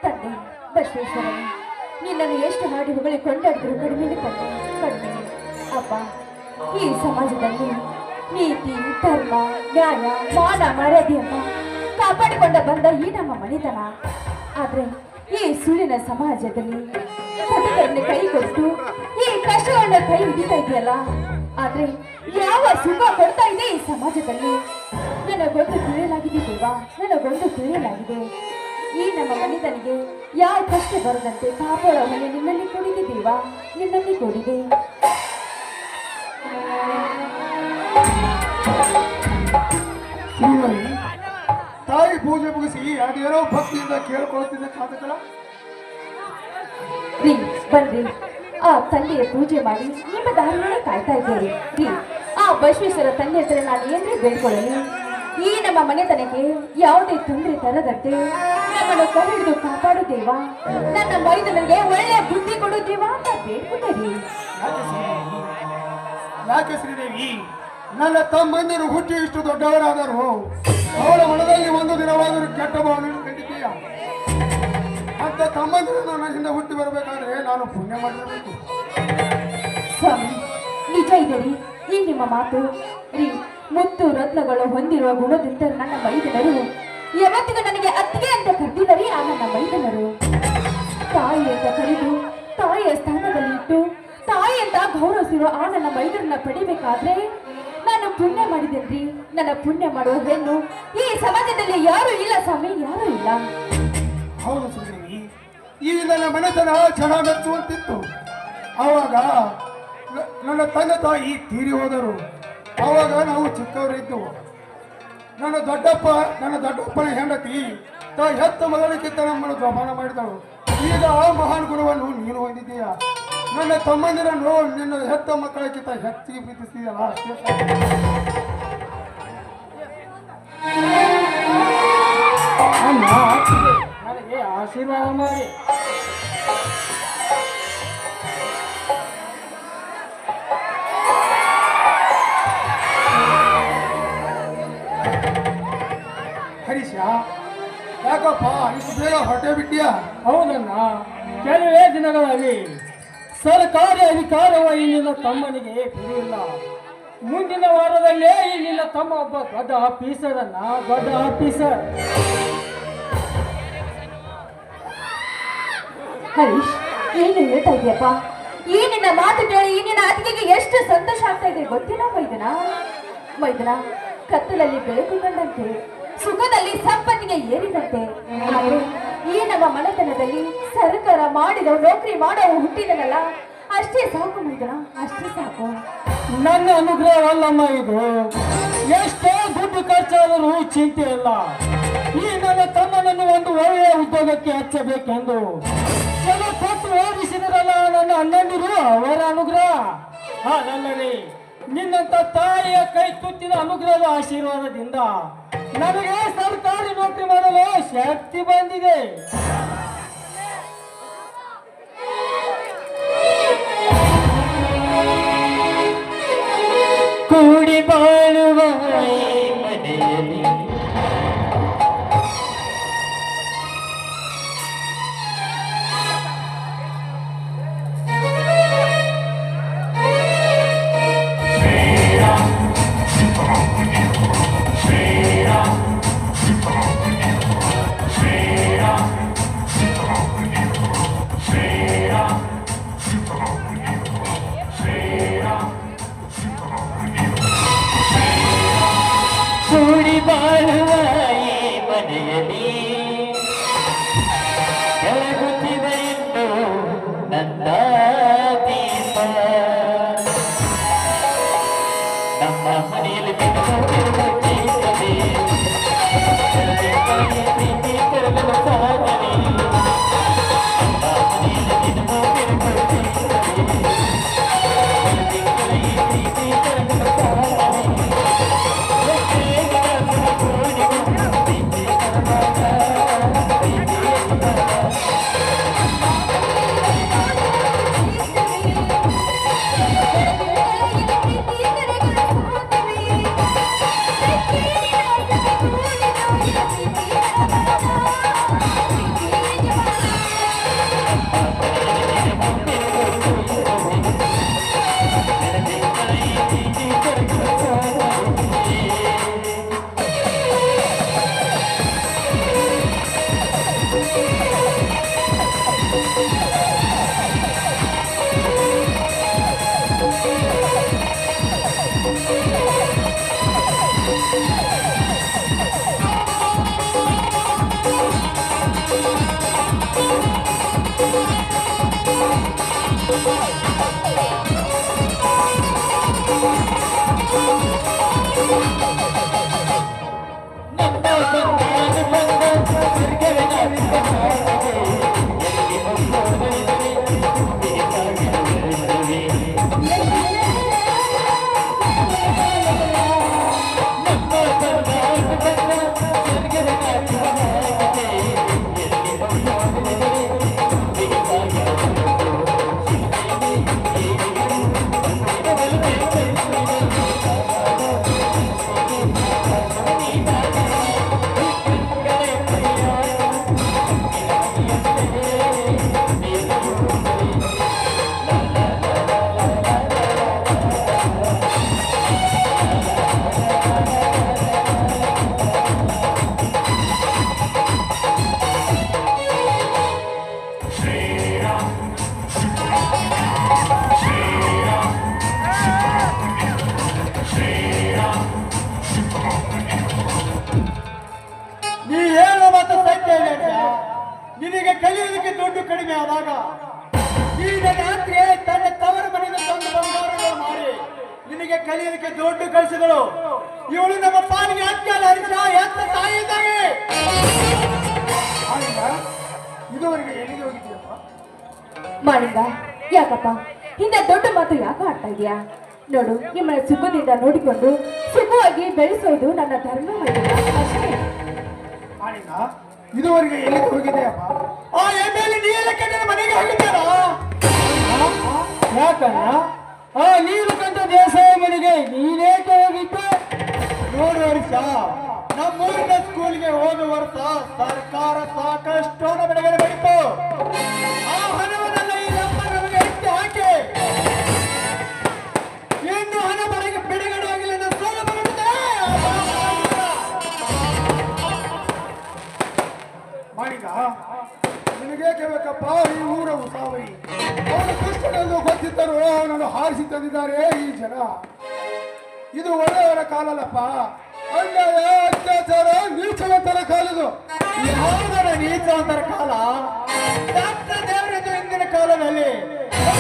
ತಂದೆ ಬಸವೇಶ್ವರನೇ, ನಿನ್ನನ್ನು ಎಷ್ಟು ಹಾಡಿ ಹೊಗಳಿ ಕೊಂಡಾಡಿದ್ರು ಕಡಿಮೆ ತಂದೆ, ಕಡಿಮೆ. ಅಪ್ಪ, ಈ ಸಮಾಜದಲ್ಲಿ ನೀತಿ, ಧರ್ಮ, ನ್ಯಾಯ, ಮಾನ ಮರ್ಯಾದೆಯನ್ನ ಕಾಪಾಡಿಕೊಂಡ ಬಂದ ಈ ನಮ್ಮ ಮನೆತನ. ಆದ್ರೆ ಈ ಸುಳ್ಳಿನ ಸಮಾಜದಲ್ಲಿ ಬದುಕನ್ನು ಕೈ ಕೊಟ್ಟು ಈ ಕಷ್ಟಗಳನ್ನ ಕೈ ಹಿಡಿತಾ ಇದೆಯಲ್ಲ, ಆದ್ರೆ ಯಾವ ಸುಖ ಕೊಡ್ತಾ ಇದೆ ಈ ಸಮಾಜದಲ್ಲಿ? ನನಗೊಂದು ತಿಳಿಯಲಾಗಿದೆ ದೇವಾ, ನನಗೊಂದು ತಿಳಿಯಲಾಗಿದೆ. ಈ ನಮ್ಮ ಮನೆತನಿಗೆ ಯಾವ ಕಷ್ಟ ಬರದಂತೆ ಕಾಪಾಡೋ ಮನೆ ನಿನ್ನಲ್ಲಿ ಕೊಡಿದೆ ದೇವಾ, ನಿನ್ನಲ್ಲಿ ಕೊಡಿದೆ. ತಾಯಿ ಪೂಜೆ ಮುಗಿಸಿ ಅದೇನೋ ಭಕ್ತಿಯಿಂದ ಕೇಳ್ಕೊಳ್ತಿದ್ದೆ ಕಾತಕಳ. ರೀ ಬನ್ರಿ, ಆ ತಂದೆಯ ಪೂಜೆ ಮಾಡಿ ನಿಮ್ಮ ದಾರಿಯನ್ನೇ ಕಾಯ್ತಾ ಇದ್ದೇವೆ ರೀ. ಆ ಬಸವೇಶ್ವರ ತಂದೆ ಹತ್ರ ನಾನು ಏನ್ರಿ ಬೇಡ್ಕೊಳ್ಳಲಿ? ಈ ನಮ್ಮ ಮನೆತನಕ್ಕೆ ಯಾವುದೇ ತೊಂದರೆ ತರದಂತೆ ನಮ್ಮನ್ನು ಕೈ ಹಿಡಿದು ಕಾಪಾಡು ದೇವಾ, ನನ್ನ ಮೈದನಿಗೆ ಒಳ್ಳೆ ಬುದ್ಧಿ ಕೊಡು ದೇವಾ ಅಂತ ಬೇಡ್ಕೊಂಡೇರಿ. ಯಾಕೆ ಶ್ರೀದೇವಿ, ನನ್ನ ತಮ್ಮಂದಿರು ಹುಟ್ಟಿ ಇಷ್ಟು ದೊಡ್ಡವರಾದರು, ಅವಳ ಮನದಲ್ಲಿ ಒಂದು ದಿನವಾದರೂ ಕೆಟ್ಟ ಭಾವನೆಯನ್ನು ಕಂಡಿದ್ದೀಯ. ಅಂತ ತಮ್ಮಂದಿರು ನನ್ನ ಹಿಂದೆ ಹುಟ್ಟಿ ಬರಬೇಕಾದ್ರೆ ನಾನು ಪುಣ್ಯ ಮಾಡಿರಬೇಕು. ಸ್ವಾಮಿ, ನಿಜ ಇದೆ ರೀ ಈ ನಿಮ್ಮ ಮಾತು ರೀ. ಮುತ್ತು ರತ್ನಗಳು ಹೊಂದಿರುವ ಗುಣದಿಂದ ನನ್ನ ಮೈದನರು ಯಾವತ್ತಿಗೂ ನನಗೆ ಅತ್ತಿಗೆ ಅಂತ ಕರೆದಿಲ್ಲರಿ. ಆ ನನ್ನ ಮೈದನರು ತಾಯಿ ಅಂತ ಕರೆದು ತಾಯಿಯ ಸ್ಥಾನದಲ್ಲಿ ಇಟ್ಟು ತಾಯಿ ಅಂತ ಗೌರವಿಸಿರುವ ಆ ನನ್ನ ಮೈದರನ್ನ ಪಡಿಬೇಕಾದ್ರೆ ನಾನು ಪುಣ್ಯ ಮಾಡಿದ್ದೇನ್ರಿ. ನನ್ನ ಪುಣ್ಯ ಮಾಡುವ ಹೆಣ್ಣು ಈ ಸಮಾಜದಲ್ಲಿ ಯಾರು ಇಲ್ಲ ಸ್ವಾಮಿ, ಯಾರು ಇಲ್ಲ. ಹೌದು ಸುಂದರಿ, ಈ ನನ್ನ ಮನೆತನ ಚೆನ್ನಾಗಚ್ಚುವಂತಿತ್ತು. ಆವಾಗ ನನ್ನ ತಂದೆ ತಾಯಿ ತೀರಿ ಹೋದರು. ಆವಾಗ ನಾವು ಚಿಕ್ಕವರಿದ್ದೆವು. ನನ್ನ ದೊಡ್ಡಪ್ಪನ ಹೆಂಡತಿ ಹೆತ್ತ ಮಗಳಿಗಿಂತ ನಮ್ಮನ್ನು ಜೋಪಾನ ಮಾಡಿದಳು. ಈಗ ಆ ಮಹಾನ್ ಗುಣವನ್ನು ನೀನು ಹೊಂದಿದ್ದೀಯ. ನನ್ನ ತಮ್ಮಂದಿರನ್ನು ನಿನ್ನ ಹೆತ್ತ ಮಕ್ಕಳಿಗಿಂತ ಹೆಚ್ಚಿಗೆ ಪ್ರೀತಿಸಿದಲ್ಲ. ನನಗೆ ಆಶೀರ್ವಾದ ಮಾಡಿ. ಹರೀಶ, ಯಾಕಪ್ಪ ಇಷ್ಟು ಬೇಗ ಹೊಟ್ಟೆ ಬಿಟ್ಟಿಯಾ? ಹೌದಣ್ಣ, ಕೆಲವೇ ದಿನಗಳಲ್ಲಿ ಸರ್ಕಾರಿ ಅಧಿಕಾರವ ಈ ನಿನ್ನ ತಮ್ಮನಿಗೆ ತಿಳಿಯಿಲ್ಲ. ಮುಂದಿನ ವಾರದಲ್ಲೇ ಈ ನಿನ್ನ ತಮ್ಮ ಒಬ್ಬ ದೊಡ್ಡ ಆಫೀಸರ್ ಅನ್ನ, ದೊಡ್ಡ ಆಫೀಸರ್. ಹರೀಶ್, ಏನು ಹೇಳ್ತಾ ಇದೆಯಪ್ಪ? ಈ ನಿನ್ನ ಮಾತು ಕೇಳಿ ಈ ನಿನ್ನ ಅತ್ತಿಗೆಗೆ ಎಷ್ಟು ಸಂತೋಷ ಆಗ್ತಾ ಇದೆ ಗೊತ್ತಿಲ್ಲ ಮೈದನ. ಕತ್ತಲಲ್ಲಿ ಬೆಳಕು ಕಂಡಂತೆ, ಸುಖದಲ್ಲಿ ಸಂಪತ್ತಿಗೆ ಏರಿದಂತೆ. ಆದ್ರೆ ಈ ನಮ್ಮ ಮನೆತನದಲ್ಲಿ ಸರ್ಕಾರ ಮಾಡಿದ ನೌಕರಿ ಮಾಡೋ ಹುಟ್ಟಿದನಲ್ಲ, ಅಷ್ಟೇ ಸಾಕು ಮೈದನ, ಅಷ್ಟೇ ಸಾಕು. ನನ್ನ ಅನುಗ್ರಹವಲ್ಲಮ್ಮ ಇದು. ಎಷ್ಟೇ ದುಡ್ಡು ಖರ್ಚಾದರೂ ಚಿಂತೆ ಇಲ್ಲ. ಈ ನನ್ನ ತಮ್ಮನನ್ನು ಒಂದು ಒಳ್ಳೆಯ ಉದ್ಯೋಗಕ್ಕೆ ಹಚ್ಚಬೇಕೆಂದು ಜನ ಕೊಟ್ಟು ಓದಿಸಿದರಲ್ಲ ನನ್ನ ಅಣ್ಣಂದಿರು, ಅವರ ಅನುಗ್ರಹ. ಹಾಗಲ್ಲದೆ ನಿನ್ನಂತ ತಾಯಿಯ ಕೈ ತುತ್ತಿದ ಅನುಗ್ರಹದ ಆಶೀರ್ವಾದದಿಂದ ನನಗೆ ಸರ್ಕಾರಿ ನೌಕರಿ ಮಾಡಲು ಶಕ್ತಿ ಬಂದಿದೆ. ಕೂಡಿ ಬಾಳುವ ಮನೆಯಲ್ಲಿ ಕೂಡಿ ಬಾಳುವ ಈ ಮನೆಯಲ್ಲಿ ಬೆಳಗುತ್ತಿದೆ ಎಂದು ನನ್ನ ದೀಪ. ನಮ್ಮ ಮನೆಯಲ್ಲಿ ನೀ ಹೇಳೋ ಮಾತು ಸತ್ಯ ಇದೆ ಅಜ್ಜ. ನಿನಗೆ ಕಲಿಯೋದಕ್ಕೆ ದುಡ್ಡು ಕಡಿಮೆ ಆದಾಗ ಈ ರಾತ್ರಿ ತನ್ನ ತವರ ಮನೆಯಿಂದ ತಂದು ಬಂಗಾರಗಳು ಮಾಡಿ ನಿನಗೆ ಕಲಿಯೋದಕ್ಕೆ ದುಡ್ಡು ಕಳಿಸಿದಳು. ಇವಳು ನಮ್ಮ ಪಾಲಿಗೆ ಅಕ್ಕಲ್ಲ ಹರಿಸ ಎತ್ತ ತಾಯಿ ಇದ್ದಾಗೆ. ಆಗ ಇದುವರೆಗೆ ಎಲ್ಲಿಗೆ ಹೋಗಿದ್ದೀಯಪ್ಪ? ಮಾಲಿಂಗ, ಯಾಕಪ್ಪ ಹಿಂದೆ ದೊಡ್ಡ ಮಾತು ಯಾಕೆ ಆಡ್ತಾ ಇದೆಯಾ? ನೋಡು, ನಿಮ್ಮನ್ನ ಸುಖದಿಂದ ನೋಡಿಕೊಂಡು ಸುಖವಾಗಿ ಬೆಳೆಸೋದು ನನ್ನ ಧರ್ಮ ಅಷ್ಟೇ. ಆಗ ಇದುವರೆಗೆ ಎಲ್ಲಿಗೆ ಹೋಗಿದ್ದೀಯಪ್ಪ? ಆ ಎಮ್ಮೆಲ್ಲಿ ನೀಲಕ್ಕೆ ಮನೆಗೆ ಹೋಗಿದ್ದಾರಾ? ಯಾಕಣ್ಣ ಆ ನೀಲಕಂಠ ದೇಸಾಯಿ ಮನೆಗೆ ನೀನೇಕೆ ಹೋಗಿದ್ದೆ? ನೋಡು ಹರೀಶ, ನಮ್ಮೂರಿನ ಸ್ಕೂಲ್ಗೆ ಹೋದ ವರ್ಷ ಸರ್ಕಾರ ಸಾಕಷ್ಟು ಹಣ ಬಿಡುಗಡೆ ಮಾಡಿತ್ತು. ಆ ಹಣವನ್ನೆಲ್ಲ ಈ ನಮಗೆ ಎತ್ತಿ ಹಾಕಿ ಇನ್ನು ಹಣ ಬಿಡುಗಡೆ ಆಗಿಲ್ಲ ಅನ್ನೋ ಸೋಲು ಬರುತ್ತೆ. ಮಾಡಿಗ ನಿನಗೇಕೆ ಬೇಕಪ್ಪ ಈ ಊರ ಉಸಾವರಿ? ಅವನು ಕೃಷ್ಣನೆಂದು ಗೊತ್ತಿದ್ದರು ಅವನನ್ನು ಹಾರಿಸಿ ತಂದಿದ್ದಾರೆ ಈ ಜನ. ಇದು ಒಳ್ಳೆಯವರ ಕಾಲಲ್ಲಪ್ಪ. ಅನ್ಯಾಯ, ಅತ್ಯಾಚಾರ, ನೀಚವಂತರ ಕಾಲದು. ಯಾವುದರ ನೀಚವಂತರ ಕಾಲ? ಡಾಕ್ಟರ್ ದೇವರದ್ದು ಹಿಂದಿನ ಕಾಲದಲ್ಲಿ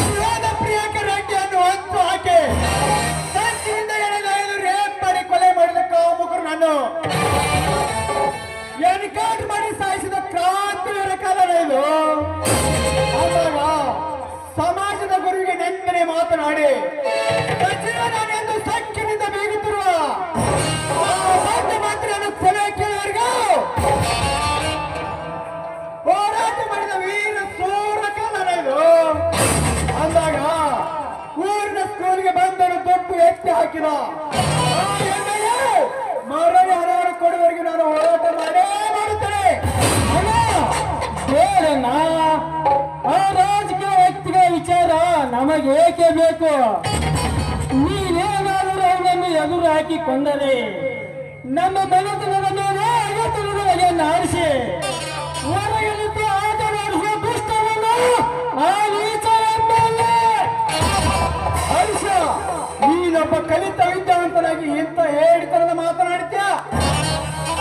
ವಿರೋಧ ಪ್ರಿಯಾಂಕ ರೆಡ್ಡಿಯನ್ನು ಹೊತ್ತು ಹಾಕಿ ಸಂಚಿನಿಂದ ಎಳೆದೊಯ್ದು ರೇಪ್ ಮಾಡಿ ಕೊಲೆ ಮಾಡಿದ ಕಾಮುಕರು ನಾನು ಎನ್ಕೌಂಟರ್ ಮಾಡಿ ಸಾಯಿಸಿದ ಕ್ರಾಂತಿವೀರ ಕಾಲದ ಇದು. ಆದಾಗ ಸಮಾಜದ ಗುರುವಿಗೆ ನೆಮ್ಮನೆ ಮಾತನಾಡಿ ನಾನೆಂದು ಸಕ್ಕಿನಿಂದ ಬೀಗುತ್ತಿರುವ ಮಂತ್ರಿಯನ್ನು ಸಲಹೆ ಕೇಳುವವರೆಗೂ ಹೋರಾಟ ಮಾಡಿದ ವೀರ ಸೂರ ಕಾಲದ ಇದು. ಅಂದಾಗ ಊರಿನ ಸ್ಕೂಲ್ಗೆ ಬಂದರು ದೊಡ್ಡ ಎತ್ತಿ ಹಾಕಿದ ಮರಳಿ ಹಣವನ್ನು ಕೊಡುವವರೆಗೆ ನಾನು ಹೋರಾಟ ಮಾಡೇ ಮಾಡುತ್ತೇನೆ. ಬೇಡಣ್ಣ, ಆ ರಾಜಕೀಯ ವ್ಯಕ್ತಿಗಳ ವಿಚಾರ ನಮಗೆ ಏಕೆ ಬೇಕು? ನೀನೇನಾದರೂ ಅವನನ್ನು ಎದುರು ಹಾಕಿಕೊಂಡರೆ ನಮ್ಮ ಮನೆತನದ ಮೇಲೆ ಅಗತನದ ಬಗೆಯನ್ನು ಆರಿಸಿ ಹೊರಗೆ ನಿಂತು ಆಟ ನಡೆಸುವ ದುಷ್ಟವನ್ನು ಆ ನೀಚ ಹರ್ಷ, ನೀನೊಬ್ಬ ಕಲಿತ ವಿದ್ಯಾವಂತನಾಗಿ ಇಂಥ ಹೇಳಿತನದ ಮಾತನಾಡ್ತೀಯ?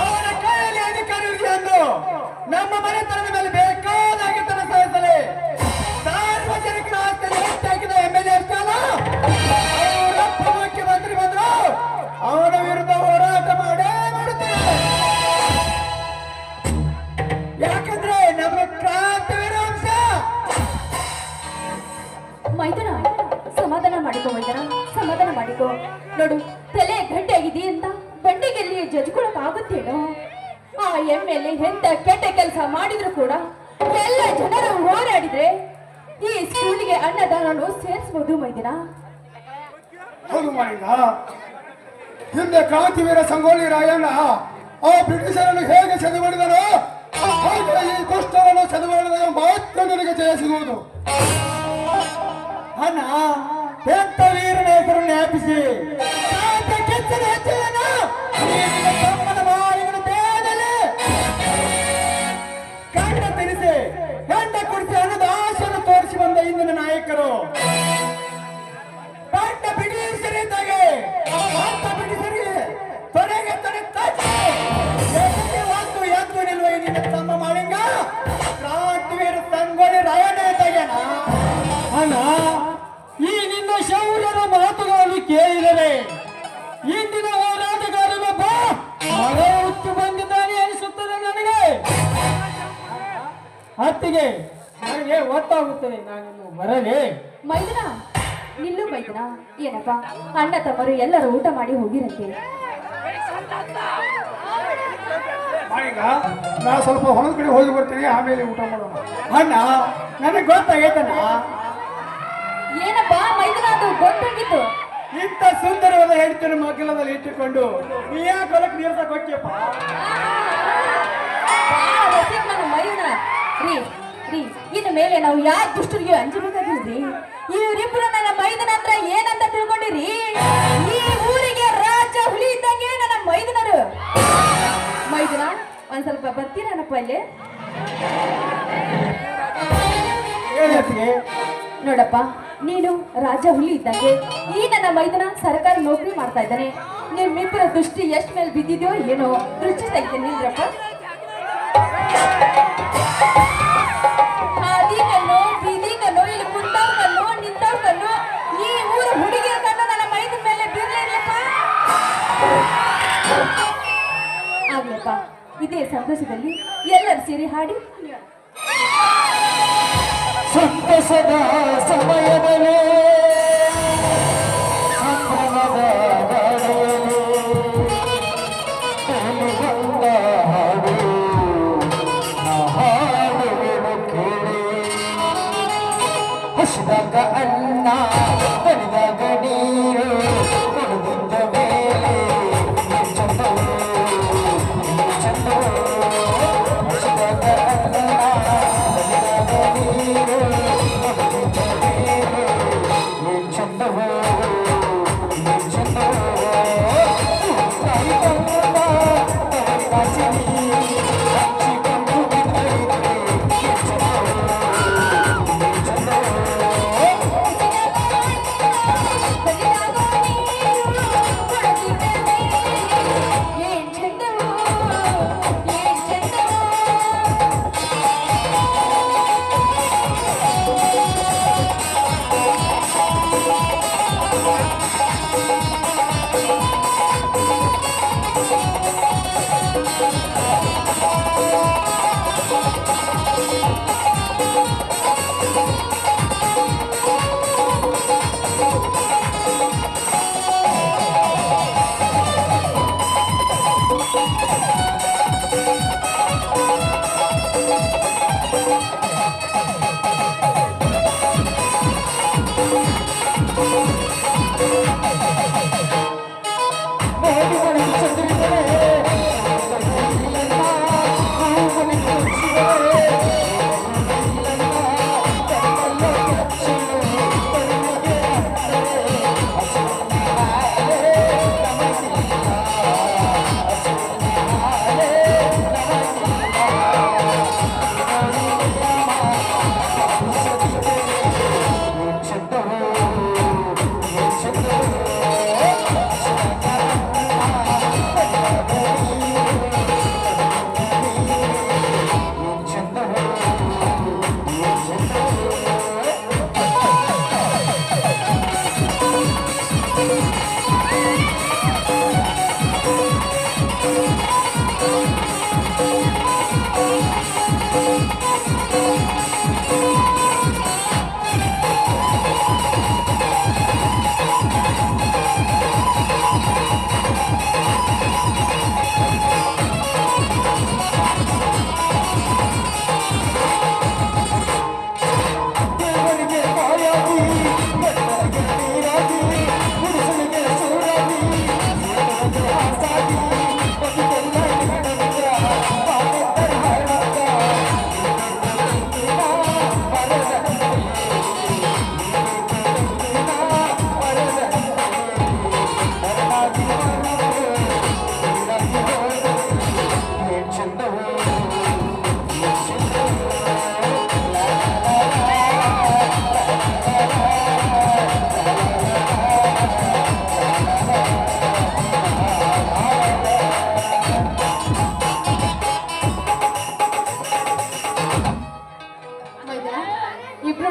ಅವನ ಕೈಯಲ್ಲಿ ಅಧಿಕಾರ ಇರಲಿ ಎಂದು ನಮ್ಮ ಮನೆತನದ ಮೇಲೆ ಬೇಕಾದಾಗಿ ತನ್ನ ಸಹಿಸಲಿ ಸಾರ್ವಜನಿಕರ ಆಸ್ತಿಯನ್ನು ಹೆಚ್ಚಾಕಿದ ಎಮ್ಮೆಲ್ಯೆ ಅಷ್ಟೇ ಅಲ್ಲ, ಅವರಪ್ಪ ಮುಖ್ಯಮಂತ್ರಿ ಬಂದ್ರು ಅವನ ವಿರುದ್ಧ ಹೋರಾಟ ಮಾಡೇ ಮಾಡುತ್ತೇನೆ. ಯಾಕಂದ್ರೆ ನಮ್ಮ ಕ್ರಾಂತಿವೀರ ಅಂಶ. ಮೈದನ, ಸಮಾಧಾನ ಮಾಡಿಕೋ ಮೈದನ, ಸಮಾಧಾನ ಮಾಡಿಕೋ. ನೋಡು, ತಲೆ ಗಂಟೆ ಆಗಿದೆ ಅಂತ ಬಂಡೆಗೆಲ್ಲಿ ಜಜ್ಕೊಳಕ್ ಆಗುತ್ತೇನೋ? ಆ ಎಮ್ಮೆಲೆ ಎಂತ ಕೆಟ್ಟ ಕೆಲಸ ಮಾಡಿದ್ರು ಕೂಡ ಎಲ್ಲ ಜನರು ಹೋರಾಡಿದ್ರೆ ಈ ಸ್ಕೂಲಿಗೆ ಅನ್ನದಾನನು ಸೇರಿಸಬಹುದು ಮೈದನ. ಹೌದು ಮಾಡಿಗ, ಹಿಂದೆ ಕ್ರಾಂತಿವೀರ ಸಂಗೊಳ್ಳಿ ರಾಯಣ್ಣ ಆ ಬ್ರಿಟಿಷರನ್ನು ಹೇಗೆ ಸೆದೆಬಡಿದರೋ ಹಾಗೆ ಈ ದುಷ್ಟರನ್ನು ಸೆದೆಬಡಿದಾಗ ಮಾತ್ರ ನನಗೆ ಜಯ ಸಿಗುವುದು. ಅಣ್ಣ, ಎಂತ ವೀರನ ಹೆಸರು ಜ್ಞಾಪಿಸಿ ಕೆಚ್ಚದ ಹೆಚ್ಚನ್ನು ತಮ್ಮನ ಮಾಳಿಗನ ದೇಹದಲ್ಲಿ ಕಂಡ ತಿನಿಸಿ ಗಂಡ ಕುಡಿಸಿ ಹಣದ ಆಶೆಯನ್ನು ತೋರಿಸಿ ಬಂದ ಇಂದಿನ ನಾಯಕರು ಪಟ್ಟ ಬ್ರಿಟಿಷರಿದ್ದಾಗೆ ಅಂತ ಬ್ರಿಟಿಷರಿಗೆ ತೊಡೆಗೆ ತೊಡೆ ತಚ್ಚಿ ಒಂದು ಎದ್ದು ನಿಲ್ಲುವ ನಿನ್ನ ತಮ್ಮ ಮಾಳಿಂಗ ಕ್ರಾಂತಿವೀರ ಅತ್ತಿಗೆ ನನಗೆ ಒತ್ತಾಗುತ್ತದೆ, ನಾನಿನ್ನು ಬರಲೇ. ಮೈದನ ನಿಲ್ಲು ಮೈದನ. ಏನಪ್ಪ, ಅಣ್ಣ ತಮ್ಮರು ಎಲ್ಲರೂ ಊಟ ಮಾಡಿ ಹೋಗಿರಂತೆ. ಈಗ ನಾ ಸ್ವಲ್ಪ ಹೊಲದ ಕಡೆ ಹೋಗಿ ಬರ್ತೀನಿ, ಆಮೇಲೆ ಊಟ ಮಾಡೋಣ. ಅಣ್ಣ ನನಗೆ ಗೊತ್ತಾಗೈತಣ್ಣ, ಏನಪ್ಪ ಮೈದನ, ಅದು ಗೊತ್ತಾಗಿತ್ತು. ಇಂಥ ಸುಂದರವಾದ ಹೆಂಡತಿನ ಮಗ್ಗಲದಲ್ಲಿ ಇಟ್ಟುಕೊಂಡು ನೀ ಯಾಕೆ ಹೊಲಕ್ಕೆ ನೀರ್ಸ ಕೊಟ್ಟಿಯಪ್ಪ? ನನ್ನ ಮೈದನ ರೀ ರೀ, ಇನ್ನು ಮೇಲೆ ನಾವು ಯಾರ ದುಷ್ಟರಿಗೆ ಅಂಜಬೇಕಾಗಿಲ್ರಿ. ಇವರಿಬ್ಬರು ನನ್ನ ಮೈದನ ಹತ್ರ ಏನಂತ ತಿಳ್ಕೊಂಡಿರಿ? ಈ ಊರಿಗೆ ರಾಜ ಹುಲಿ ಇದ್ದಂಗೆ ನನ್ನ ಮೈದನರು. ಮೈದನ ಒಂದ್ ಸ್ವಲ್ಪ ಬರ್ತೀರನಪ್ಪ ಇಲ್ಲಿ. ನೋಡಪ್ಪ, ನೀನು ರಾಜ ಹುಲಿ ಇದ್ದಂಗೆ ಈ ನನ್ನ ಮೈದನ ಸರ್ಕಾರಿ ನೌಕರಿ ಮಾಡ್ತಾ ಇದ್ದಾನೆ. ನಿಮ್ಮಿಬ್ಬರ ದೃಷ್ಟಿ ಎಷ್ಟ್ ಮೇಲೆ ಬಿದ್ದಿದ್ಯೋ ಏನೋ, ದೃಷ್ಟಿ ತೆಗಿತೀನಿ ನಿಲ್ರಪ್ಪ. ಆದಿ ಕಣ್ಣು, ಬೀದಿ ಕಣ್ಣು, ಇಲ್ಲಿ ಕುಂತವ್ರ ಕಣ್ಣು, ನಿಂತವ್ರ ಕಣ್ಣು, ಈ ಊರ ಹುಡುಗಿಯ ಕಣ್ಣು ನನ್ನ ಮೈದನ ಮೇಲೆ ಬೀರ್ಲಿಲ್ಲಪ್ಪ. ಆಗ್ಲಪ್ಪ, ಇದೇ ಸಂತೋಷದಲ್ಲಿ ಎಲ್ಲರೂ ಸೇರಿ ಹಾಡಿ ಸಂತಸದ ಸಮಯದಲ್ಲಿ ಸಂಭ್ರಮದ ಗಾಳಿಯಲ್ಲಿ ಬಂದ ಹಾಡು ನಾ ಹಾಡುವೆನು ಕೇಳಿ. ಹಸಿದಾಗ ಅನ್ನ, ಬಡಿದಾಗ ನೀರು, ಕೊಡದಿಂದ ಮೇಲೆ ಚಂದವು ಚಂದವು. ಹಸಿದಾಗ ಅನ್ನ, ಬಡಿದಾಗ ನೀರು, ಕೊಡದಿಂದ ಮೇಲೆ ಚಂದವು ಚಂದವು. ತಾಯಿ ಬಂದ ಕಾಸಿನಿ ಹಚ್ಚಿಕೊಂಡು ಬಿದ್ದೈತೆ ಚಂದವು ಚಂದವು.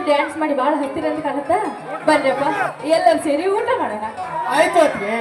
ಡ್ಯಾನ್ಸ್ ಮಾಡಿ ಬಹಳ ಹತ್ತಿರ ಅಂತ ಕಾಣುತ್ತಾ? ಬನ್ರಪ್ಪ, ಎಲ್ಲರೂ ಸೇರಿ ಊಟ ಮಾಡೋಣ. ಆಯ್ತು ಅತ್ತಿಗೆ.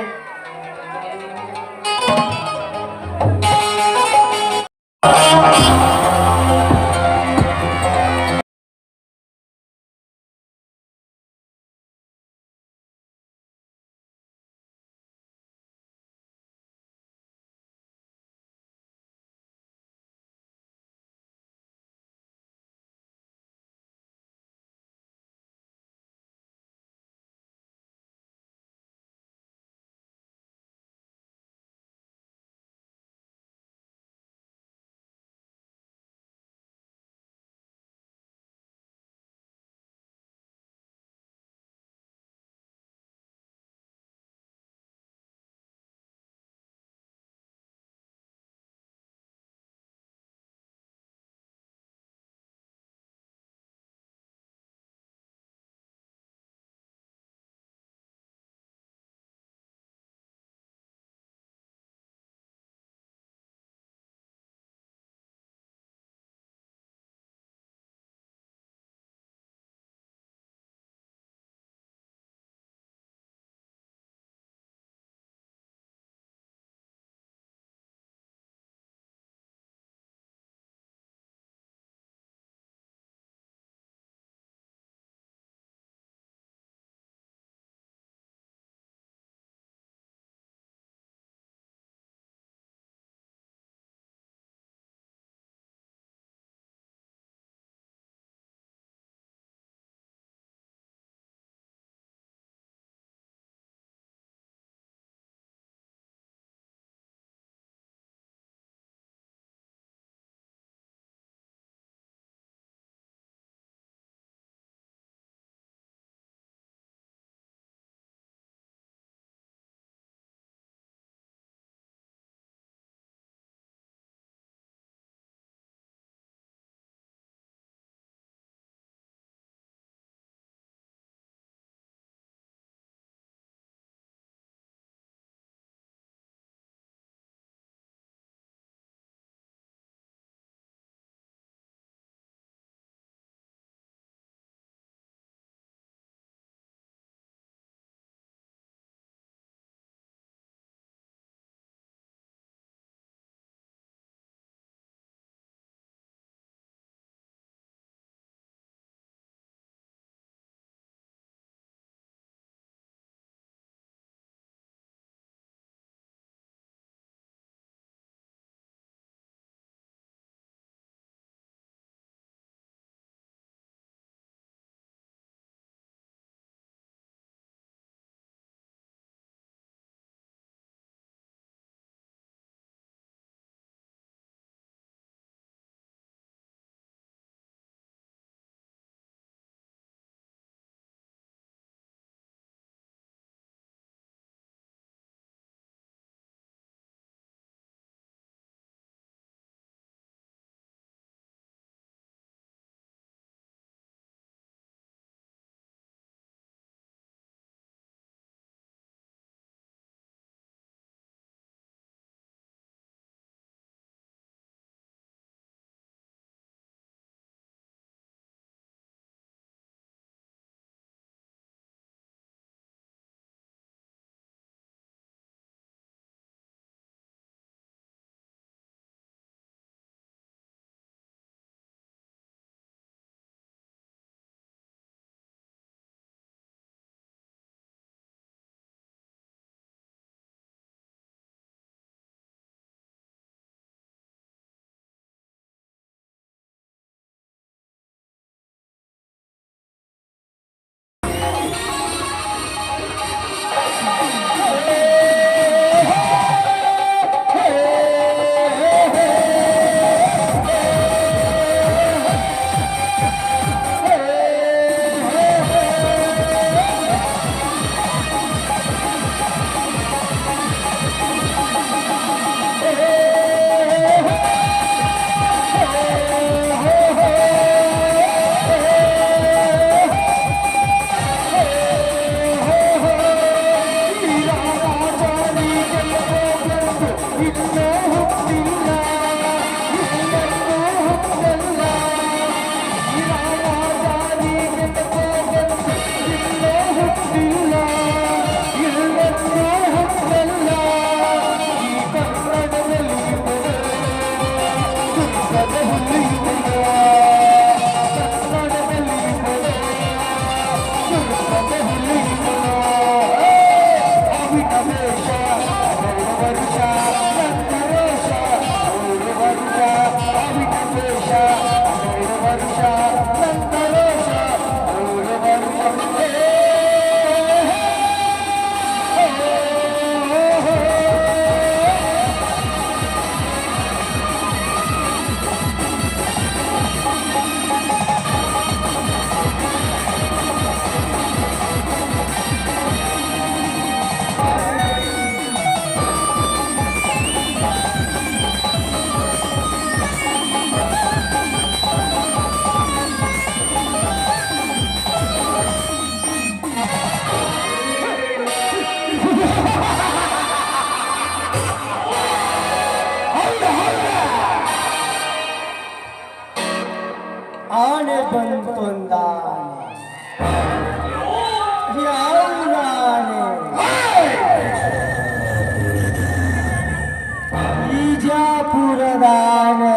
ಬಂತೊಂದಾನೆ ಯಾವನಾನೆ ಈಜಾಪುರದಾನೆ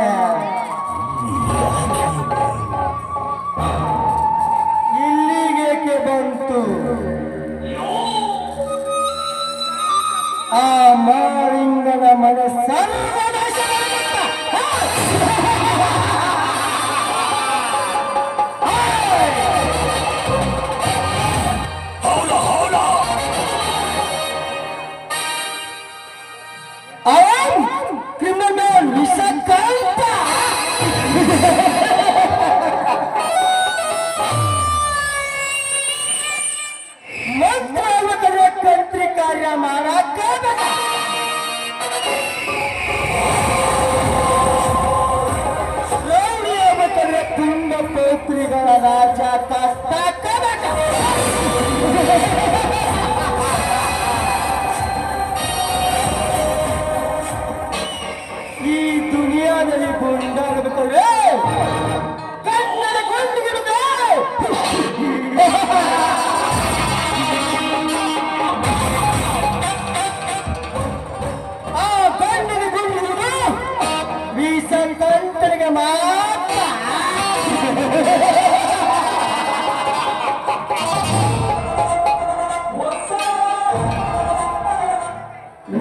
ಇಲ್ಲಿಗೇಕೆ ಬಂತು ಆ ಮಾಳಿಂಗನ ಮನೆ ಸರ್ವನಾಶ criminal ವಿಷಕಲ್ಪ ಮಂತ್ರಾಲಯದ ಕಂತ್ರಿ ಕಾರ್ಯ ಮಾಡಕ್ಕ ರೌಡಿಯ ತುಂಡ ಪೌತ್ರಿಗಳ ರಾಜ ಕಷ್ಟ ಈ ದುನಿಯಾದಲ್ಲಿ ಗುಂಡಾಗಬೇಕಾದ್ರೆ ಕನ್ನಡ ಗೊಂಡಿಗಿರುವುದು ಆ ಗಂಡಿಗೆ ಗುಂಡಿಗಿರುವುದು ವೀಸಂತರಿಗೆ ಮಾತ್ರ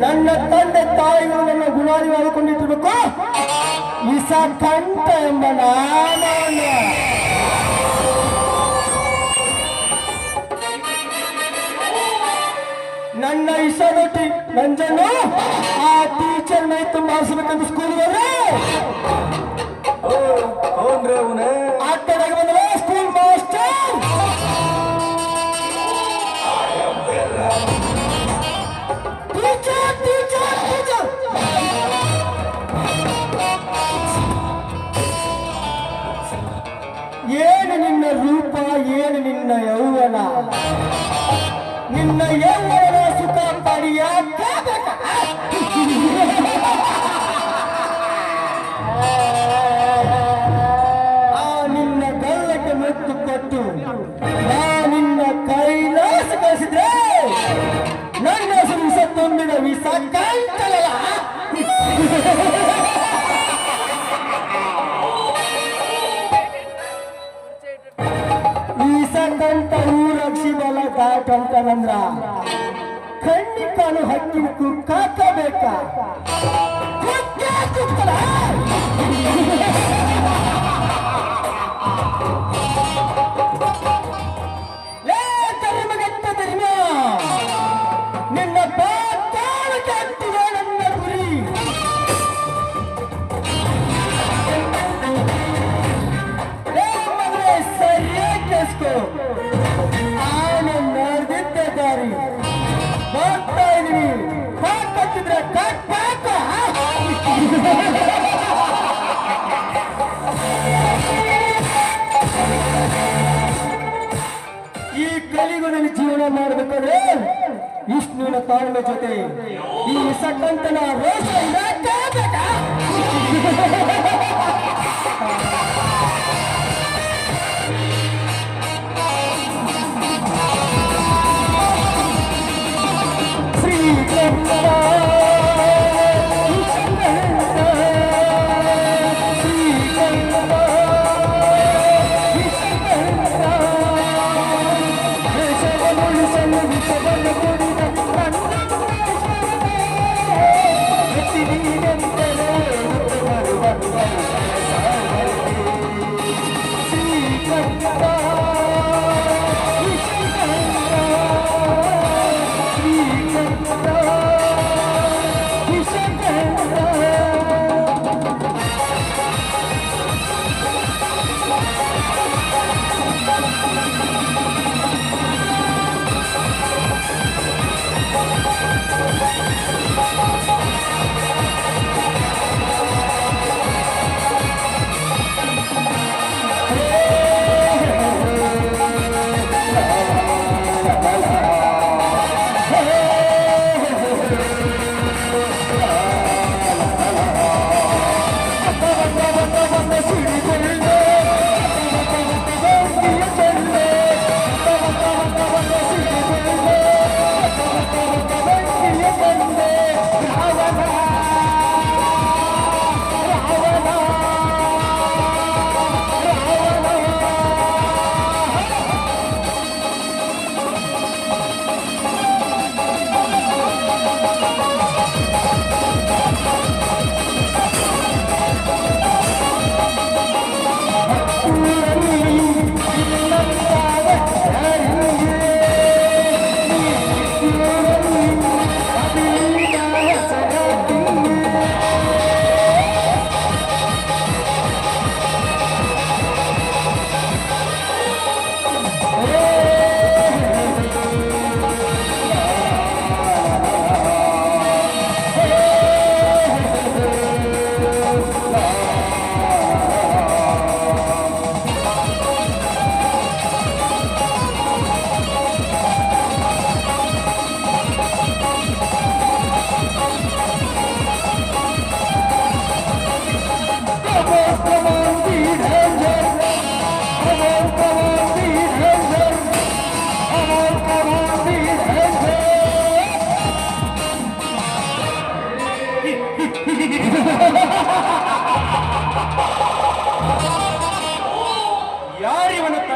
ನನ್ನ ತಂದೆ ತಾಯಿಗಳು ನನ್ನ ಗುಣಾದಿ ಮಾಡಿಕೊಂಡಿಟ್ಟಿರ್ಬೇಕು ಇಸ ಕಂಠ ಎಂಬ ನಾಮವನ್ನು ನನ್ನ ಇಸದೊಟ್ಟಿ ನಂಜನ್ನು ಆ ಟೀಚರ್ ಮೈ ತುಂಬ ಹಾರಿಸಬೇಕಂತ ಸ್ಕೂಲ್ ಆ ಕಡೆಗೆ ಬಂದ್ರೆ school master teacher teacher teacher ಏನು ನಿನ್ನ ರೂಪ ಏನು ನಿನ್ನ ಯೌವನ ನಿನ್ನ ಯೌವನ ಸುಖ ಪಡೆಯಾಕ ಆ ನಿನ್ನ ಗಲ್ಲಕ್ಕೆ ಮೆತ್ತು ಕೊಟ್ಟು ನಾ ನಿನ್ನ ಕೈಲಾಸ ಕಳಿಸಿದ್ರೆ ನನ್ನ ಹೆಸರು ವಿಷ ತುಂಬಿದ ವಿಷ ಕಾಣ್ತಲ್ಲ ವಿಷದಂತ ಊರಕ್ಷಿ ಬಲ ದಾಟಂತಂದ್ರ ಖಂಡಿತಾನು ಹಕ್ಕಿನ ಕುಕ್ಕಾಕಬೇಕ ನಿನ್ನ ಪಾತಾಳಕ್ಕೆ ಹತ್ತಿದೆ ನನ್ನ ಗುರಿ ಸರಿಯಾಗಿ ಕೇಳಿಸ್ಕೊ ಆನೆ ನಡೆದಿದ್ದ ದಾರಿ ಬರ್ತಾ ಇದೀನಿ ಹಾಕತ್ತಿದ್ರೆ ಕಟ್ಟಾಕ ಈ ಕಲಿಯುಗದಲ್ಲಿ ಜೀವನ ಮಾಡಬೇಕಾದ್ರೆ ವಿಷ್ಣುವಿನ ತಾಳ್ಮೆ ಜೊತೆ ಈ ಸಕ್ಕಂತನ ರೋಷ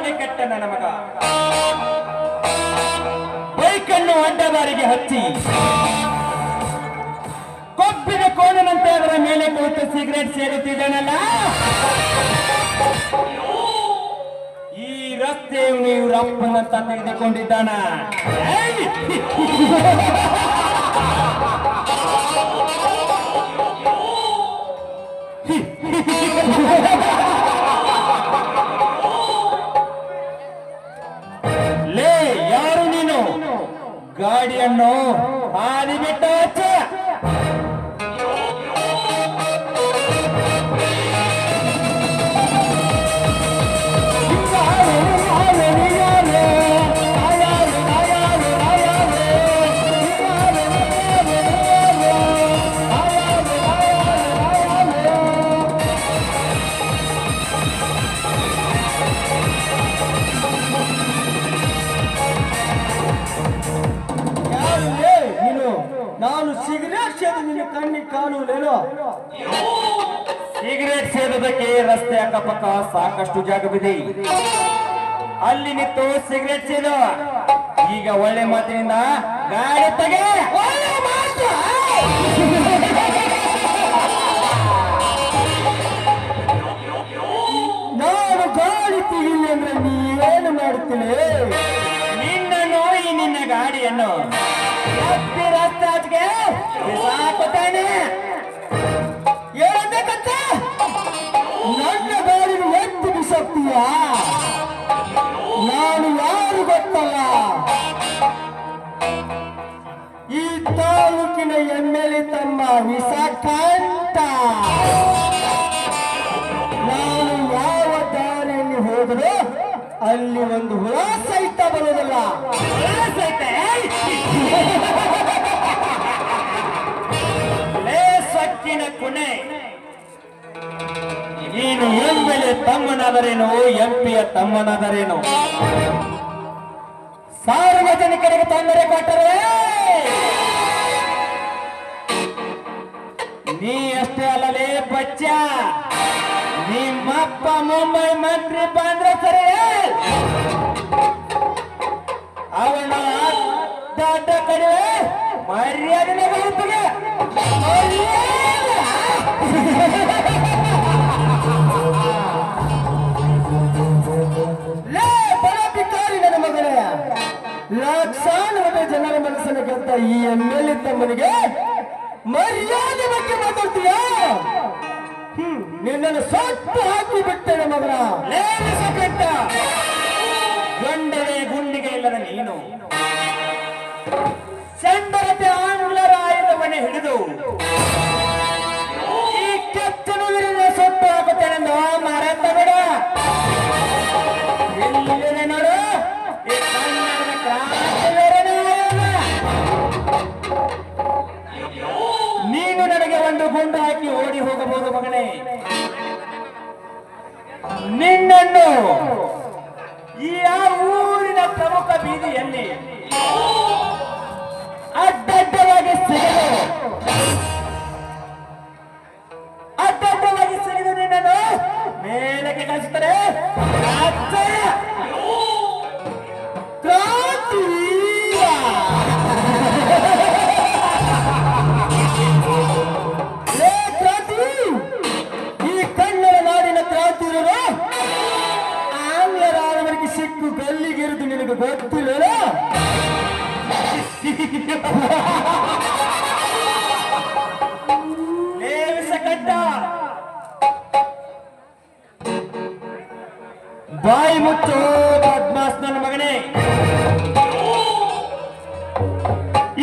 ತಲೆ ಕೆಟ್ಟ ನನ್ನ ಮಗ ಬೈಕನ್ನು ಅಡ್ಡದಾರಿಗೆ ಹಚ್ಚಿ ಕೊಬ್ಬಿನ ಕೋಣನಂತೆ ಅದರ ಮೇಲೆ ಕೂತು ಸಿಗರೇಟ್ ಸೇರುತ್ತಿದ್ದಾನಲ್ಲ. ಈ ರಸ್ತೆ ನೀವು ರಪ್ಪನಂತ ತೆಗೆದುಕೊಂಡಿದ್ದಾನ. ಲೇ, ಯಾರು ನೀನು? ಗಾಡಿಯನ್ನು ಹಾದಿ ಬಿಟ್ಟ ನಾನು ಸಿಗರೇಟ್ ಸೇದು ನಿನ್ನ ಕಣ್ಣಿಗೆ ಕಾಣುವುದೇನೋ? ಸಿಗರೇಟ್ ಸೇದೋದಕ್ಕೆ ರಸ್ತೆ ಅಕ್ಕಪಕ್ಕ ಸಾಕಷ್ಟು ಜಾಗವಿದೆ. ಅಲ್ಲಿ ನಿಂತು ಸಿಗರೇಟ್ ಸೇದು. ಈಗ ಒಳ್ಳೆ ಮಾತಿನಿಂದ ಗಾಡಿ ತೆಗೆ. ನಾನು ಗಾಡಿ ತೆಗಿಲಿ ಅಂದ್ರೆ ನೀವೇನು ಮಾಡ್ತೀನಿ? ನಿನ್ನ ನೋಡಿ ನಿನ್ನ ಗಾಡಿಯನ್ನು ರಸ್ತೆ ಸಾಕುತ್ತಾನೆ. ಹೇಳಬೇಕಂತ ನನ್ನ ಗಾಡಿನ ಎತ್ತು ಬಿಸಾಕ್ತೀಯ? ನಾನು ಯಾರು ಗೊತ್ತಲ್ಲ, ಈ ತಾಲೂಕಿನ MLA ತಮ್ಮ ವಿಸಾಖಂತ. ನಾನು ಯಾವ ದಾರಿಯಲ್ಲಿ ಹೋದರೂ ಅಲ್ಲಿ ಒಂದು ಹುಳ ಸಹಿತ ಬರೋದಿಲ್ಲ. ಸೊಕ್ಕಿನ ಕುಣೆ. ನೀನು MLA ತಮ್ಮನಾದರೇನು, MP ತಮ್ಮನಾದರೇನು? ಸಾರ್ವಜನಿಕರಿಗೆ ತೊಂದರೆ ಕೊಟ್ಟರೆ ನೀ ಅಷ್ಟೇ ಅಲ್ಲಲೇ ಬಚ್ಚ. ನಿಮ್ಮಪ್ಪ ಮುಂಬೈ ಮಂತ್ರಿ ಬಂದ್ರೆ ಸರಿ, ಅವನ ಅಡ್ಡ ಕಡಿವೆ ಮರ್ಯಾದೆ ಬರುತ್ತದೆ. ಭಿಕಾರಿ ನನ್ನ ಮಗನೇ, ಲಕ್ಷಾನುಗಟ್ಟಲೆ ಜನರ ಮನಸ್ಸನ್ನು ಗೆದ್ದ ಈ MLA ತಮ್ಮನಿಗೆ ಮರ್ಯಾದೆ ಬಗ್ಗೆ ಮಾತಾಡ್ತೀಯ? ನಿನ್ನನ್ನು ಸೊಟ್ಟು ಹಾಕಿ ಬಿಟ್ಟೇನೆ ಮಗನ. ಗಂಡವೇ ಗುಂಡಿಗೆ ಇಲ್ಲದ ನೀನು ಚಂಡರತೆ ಆಂಗ್ಲರ ಆಯುಧವನ್ನೇ ಹಿಡಿದು ಈ ಕೆಚ್ಚನು ವಿರುದ್ಧ ಸೊಟ್ಟು ಹಾಕುತ್ತೇನೆಂದು ಮರೆತ ಬಿಡ. ಎಲ್ಲಿದೆ ನೋಡು ಈ ಕನ್ನಡದ ಕ್ರಾಂತಿ ಬೇರೆನೇ ಅಲ್ಲ. ನೀನು ನನಗೆ ಒಂದು ಗುಂಡು ಹಾಕಿ ಓಡಿ ಹೋಗಬಹುದು ಮಗನೇ. ನಿನ್ನನ್ನು ಈ ಊರಿನ ಪ್ರಮುಖ ಬೀದಿಯಲ್ಲಿ ಅಡ್ಡಡ್ಡವಾಗಿ ಸಿಗಿದು ನಿನ್ನನ್ನು ಮೇಲಕ್ಕೆ ಕಳಿಸುತ್ತಾರೆ. ಈ ಕನ್ನಡ ನಾಡಿನ ಕ್ರಾಂತಿ ಇರೋರು ಆಂಗ್ಲರ ಆಳ್ವರಿಗೆ ಸಿಕ್ಕು ಗಲ್ಲಿಗಿರಿದು ನಿನಗೆ ಗೊತ್ತಿಲ್ಲ. ಬಾಯಿ ಮುಚ್ಚು ಬದ್ಮಾಸ್ ನನ್ನ ಮಗನೇ.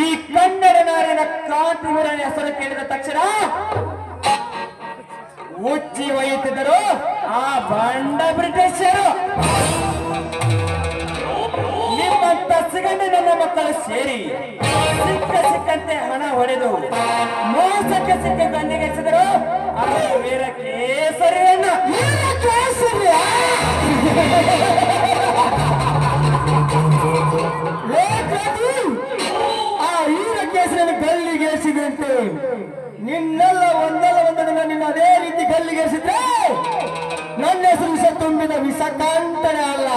ಈ ಕನ್ನಡ ನಾಡಿನ ಕ್ರಾಂತಿವೀರನ ಹೆಸರು ಕೇಳಿದ ತಕ್ಷಣ ಉಚ್ಚಿ ಒಯ್ಯುತ್ತಿದ್ದರು ಆ ಬಂಡ ಬ್ರಿಟಿಷರು. ನಿಮ್ಮಂತ ಸಿಗಂಡು ನನ್ನ ಮಕ್ಕಳು ಸೇರಿ ಸಿಕ್ಕಂತೆ ಹಣ ಹೊಡೆದು ಮೋಸಕ್ಕೆ ಸಿಕ್ಕ ಗಂಡಿಗೆ ಹಚ್ಚಿದರು ಆ ವೀರ ಕೇಸರಿಯನ್ನು. ಆ ವೀರ ಕೇಸರಿಯನ್ನು ಗಲ್ಲಿಗೇರಿಸಿದಂತೆ ನಿನ್ನೆಲ್ಲ ಒಂದಲ್ಲ ಒಂದು ದಿನ ನಿನ್ನ ಅದೇ ರೀತಿ ಗಲ್ಲಿಗೇರಿಸಿದ್ರೆ ನನ್ನ ಹೆಸರು ವಿಷ ತುಂಬಿದ ವಿಷ ಕಾಂತನೇ ಅಲ್ಲ.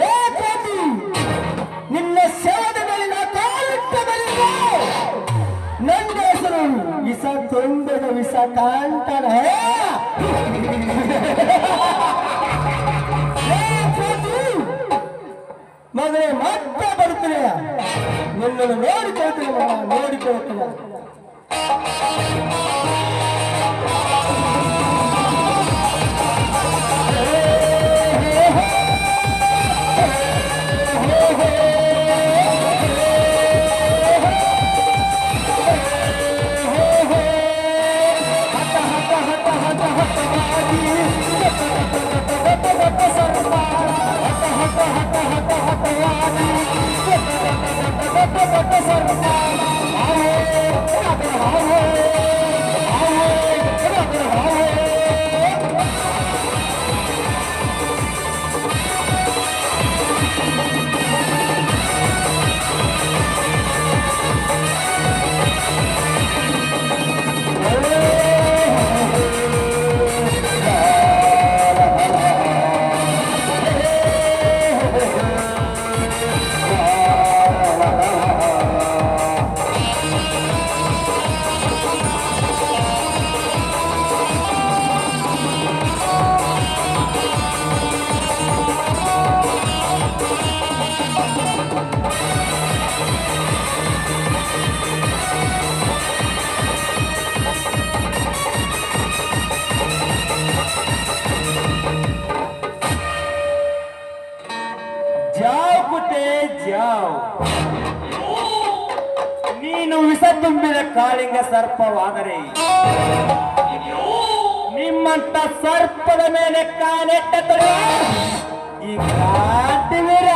ಏ ಕೋತಿ, ನಿನ್ನ ಶವದ ಮೇಲಿನ ಕಾಲಿಟ್ಟ ಬಳಿಕ ನನ್ನ ಹೆಸರು ವಿಷ ತುಂಬಿದ ವಿಷ ಕಾಂತನ. ಮಗನೇ ಮತ್ತೆ ಬರುತ್ತೇನೆ, ನಿನ್ನನ್ನು ನೋಡಿಕೊಳ್ತೇನೆ ಮಗ, ನೋಡಿಕೊಳ್ತೇನೆ. ಜಾವ್ ಕುಟೆ ಜಾವ್, ನೀನು ವಿಷ ತುಂಬಿದ ಕಾಳಿಂಗ ಸರ್ಪವಾದರೆ ನಿಮ್ಮಂತ ಸರ್ಪದ ಮೇಲೆ ಕಾನೆಟ್ಟ ಈ ಕ್ರಾಂತಿ ವೀರ.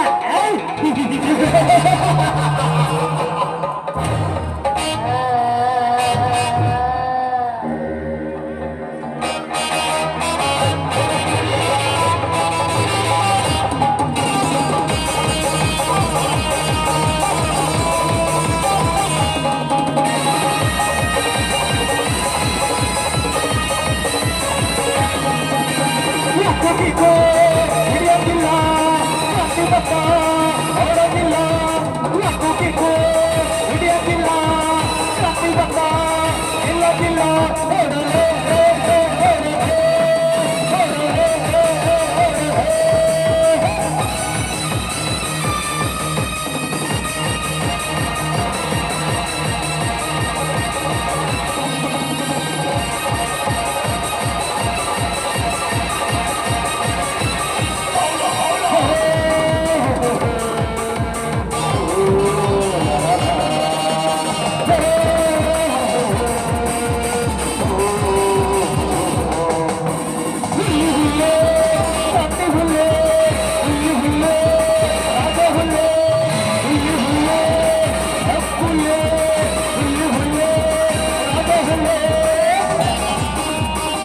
Go!